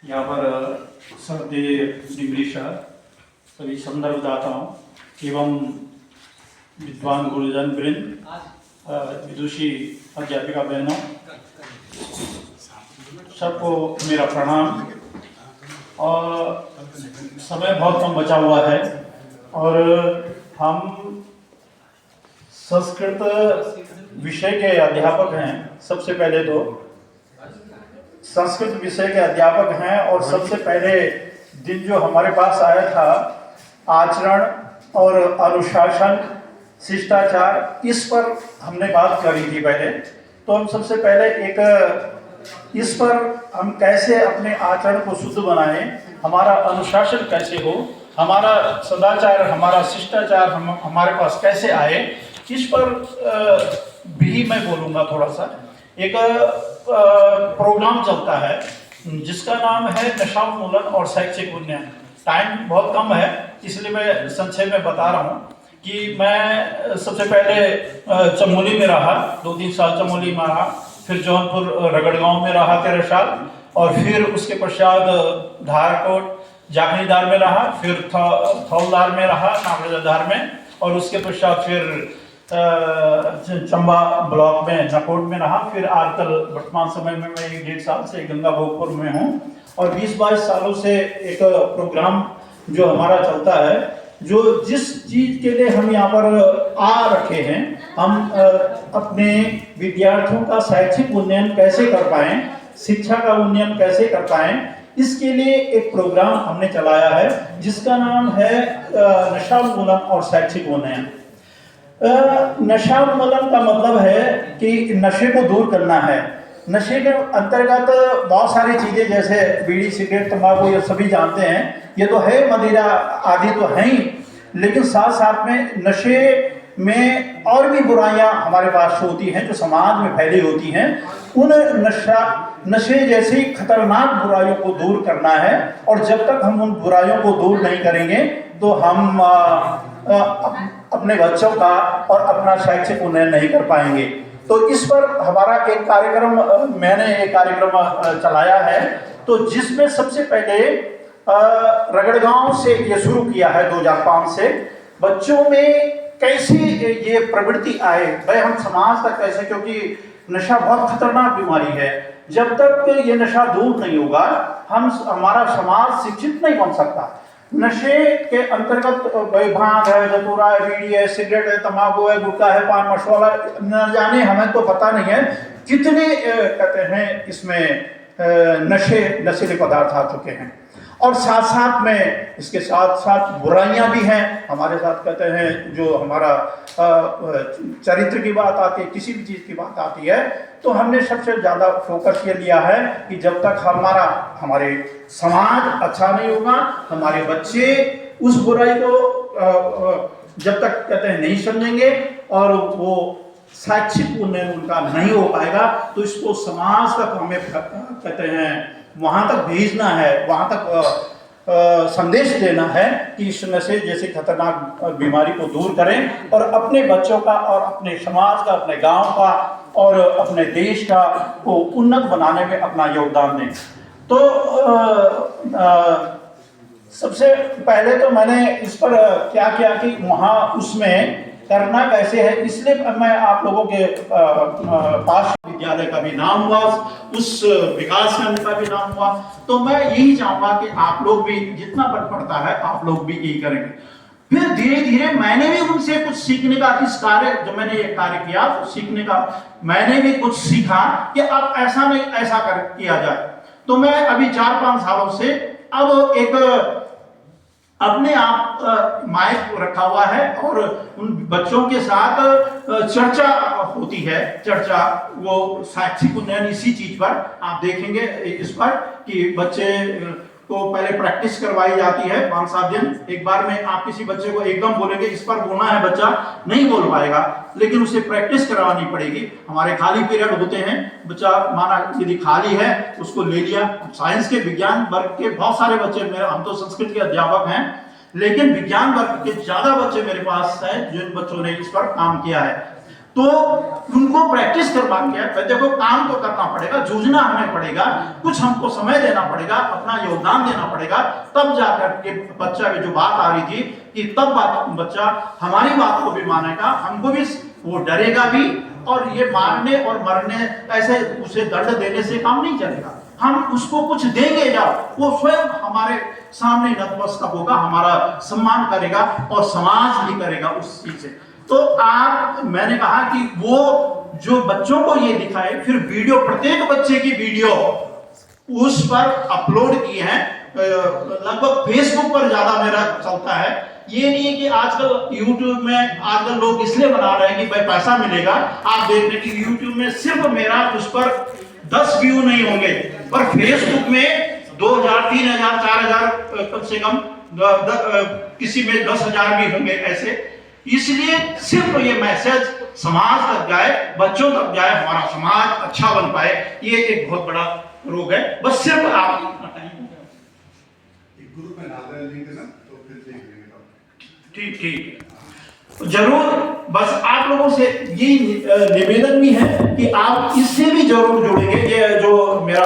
यहाँ पर श्रद्धेय निमृश सभी संदर्भदाताओं एवं विद्वान गुरुजन वृंद, विदुषी अध्यापिका बहनों, सबको मेरा प्रणाम। और समय बहुत कम बचा हुआ है और हम संस्कृत विषय के अध्यापक हैं। सबसे पहले तो संस्कृत विषय के अध्यापक हैं और सबसे पहले दिन जो हमारे पास आया था आचरण और अनुशासन, शिष्टाचार, इस पर हमने बात करी थी पहले। तो हम सबसे पहले एक इस पर हम कैसे अपने आचरण को शुद्ध बनाएं, हमारा अनुशासन कैसे हो, हमारा सदाचार, हमारा शिष्टाचार हमारे पास कैसे आए, इस पर भी मैं बोलूँगा थोड़ा सा। एक प्रोग्राम चलता है जिसका नाम है नशा उन्मूलन और शैक्षिक उन्नयन। टाइम बहुत कम है इसलिए मैं संक्षेप में बता रहा हूँ कि मैं सबसे पहले चमोली में रहा, 2-3 साल चमोली में रहा, फिर जौनपुर रगड़गांव में रहा 13 साल, और फिर उसके पश्चात धारकोट जाखनीदार में रहा, फिर थौलदार में रहा, नागरधार में, और उसके पश्चात फिर चंबा ब्लॉक में नकोट में रहा। फिर आजकल वर्तमान समय में मैं 1-1.5 साल से गंगा भोगपुर में हूँ और 20-22 सालों से एक प्रोग्राम जो हमारा चलता है, जो जिस चीज़ के लिए हम यहाँ पर आ रखे हैं, हम अपने विद्यार्थियों का शैक्षिक उन्नयन कैसे कर पाएँ, शिक्षा का उन्नयन कैसे कर पाएँ, इसके लिए एक प्रोग्राम हमने चलाया है जिसका नाम है नशा उन्मूलन और शैक्षिक उन्नयन। नशा उन्मूलन का मतलब है कि नशे को दूर करना है। नशे के अंतर्गत बहुत सारी चीज़ें जैसे बीड़ी, सिगरेट, तंबाकू, ये सभी जानते हैं, ये तो है, मदिरा आदि तो हैं ही, लेकिन साथ साथ में नशे में और भी बुराइयां हमारे पास होती हैं जो समाज में फैली होती हैं। उन नशे जैसी खतरनाक बुराइयों को दूर करना है, और जब तक हम उन बुराइयों को दूर नहीं करेंगे तो हम अपने बच्चों का और अपना शैक्षिक उन्नयन नहीं कर पाएंगे। तो इस पर हमारा एक कार्यक्रम, मैंने एक कार्यक्रम चलाया है, तो जिसमें सबसे पहले रगड़गांव से ये शुरू किया है 2005 से। बच्चों में कैसी ये प्रवृत्ति आए, भाई हम समाज तक कैसे, क्योंकि नशा बहुत खतरनाक बीमारी है। जब तक ये नशा दूर नहीं होगा हमारा समाज शिक्षित नहीं बन सकता। नशे के अंतर्गत भांग है, धतूरा है, बीड़ी है, सिगरेट है, तंबाकू है, गुटखा है, पान मसाला, न जाने, हमें तो पता नहीं है कितने कहते हैं इसमें नशीले पदार्थ आ चुके हैं। और साथ साथ में इसके साथ साथ बुराइयां भी हैं हमारे साथ, कहते हैं जो हमारा चरित्र की बात आती है, किसी भी चीज़ की बात आती है, तो हमने सबसे ज़्यादा फोकस ये लिया है कि जब तक हमारे समाज अच्छा नहीं होगा, हमारे बच्चे उस बुराई को जब तक कहते हैं नहीं समझेंगे और वो शैक्षिक उन्नयन उनका नहीं हो पाएगा, तो इसको समाज तक हमें कहते हैं वहाँ तक भेजना है, वहाँ तक संदेश देना है कि इस नशे जैसी खतरनाक बीमारी को दूर करें और अपने बच्चों का और अपने समाज का, अपने गांव का और अपने देश का को उन्नत बनाने में अपना योगदान दें। तो सबसे पहले तो मैंने इस पर क्या किया कि वहाँ उसमें करना कैसे है, इसलिए मैं आप लोगों के पास विद्यालय का भी नाम हुआ, उस विकास खंड का भी नाम हुआ। तो मैं यही चाहूंगा कि आप लोग भी जितना पड़ता है आप लोग भी यही करेंगे। फिर धीरे धीरे मैंने भी उनसे कुछ सीखने का, इस कार्य जो मैंने ये कार्य किया तो सीखने का मैंने भी कुछ सीखा कि अब ऐसा नहीं ऐसा किया जाए। तो मैं अभी 4-5 सालों से अब एक अपने आप माइक रखा हुआ है और उन बच्चों के साथ चर्चा होती है। चर्चा वो शैक्षिक उन्नयन इसी चीज पर आप देखेंगे इस पर कि बच्चे को पहले प्रैक्टिस करवाई जाती है 5-7 दिन। एक बार में आप किसी बच्चे को एकदम बोलेंगे इस पर बोलना है, बच्चा नहीं बोल पाएगा, लेकिन उसे प्रैक्टिस करवानी पड़ेगी। हमारे खाली पीरियड होते हैं, बच्चा माना यदि खाली है उसको ले लिया। साइंस के, विज्ञान वर्ग के बहुत सारे बच्चे, मेरे हम तो संस्कृत के अध्यापक हैं, लेकिन विज्ञान वर्ग के ज्यादा बच्चे मेरे पास हैं जिन बच्चों ने इस पर काम किया है। तो उनको प्रैक्टिस करवा के देखो काम तो करना पड़ेगा, जूझना हमें पड़ेगा, कुछ हमको समय देना पड़ेगा, अपना योगदान देना पड़ेगा, तब जाकर के बच्चा की जो बात आ रही थी कि तब बच्चा हमारी बात को भी मानेगा, हमको भी वो डरेगा भी, और ये मारने और मरने ऐसे उसे दर्द देने से काम नहीं चलेगा। हम उसको कुछ देंगे जब वो स्वयं हमारे सामने नतमस्तक होगा, हमारा सम्मान करेगा और समाज भी करेगा उस चीज से। तो मैंने कहा कि वो जो बच्चों को ये दिखाए, फिर वीडियो प्रत्येक बच्चे की वीडियो उस पर अपलोड किए हैं, लगभग फेसबुक पर ज्यादा मेरा चलता है। ये नहीं है कि आजकल यूट्यूब में आजकल लोग इसलिए बना रहे हैं कि भाई पैसा मिलेगा। आप देख रहे हैं कि यूट्यूब में सिर्फ मेरा उस पर 10 व्यू नहीं होंगे, पर फेसबुक में 2000, 3000, 4000 कम से कम, किसी में 10,000 भी होंगे ऐसे। इसलिए सिर्फ ये मैसेज समाज तक जाए, बच्चों तक जाए, हमारा समाज अच्छा बन पाए, ये एक बहुत बड़ा रोग है। बस सिर्फ आप ग्रुप में डाल रहे लिंक ना, तो फिर देख लेंगे। ठीक जरूर। बस आप लोगों से ये निवेदन भी है कि आप इससे भी जरूर जुड़ेंगे। ये जो मेरा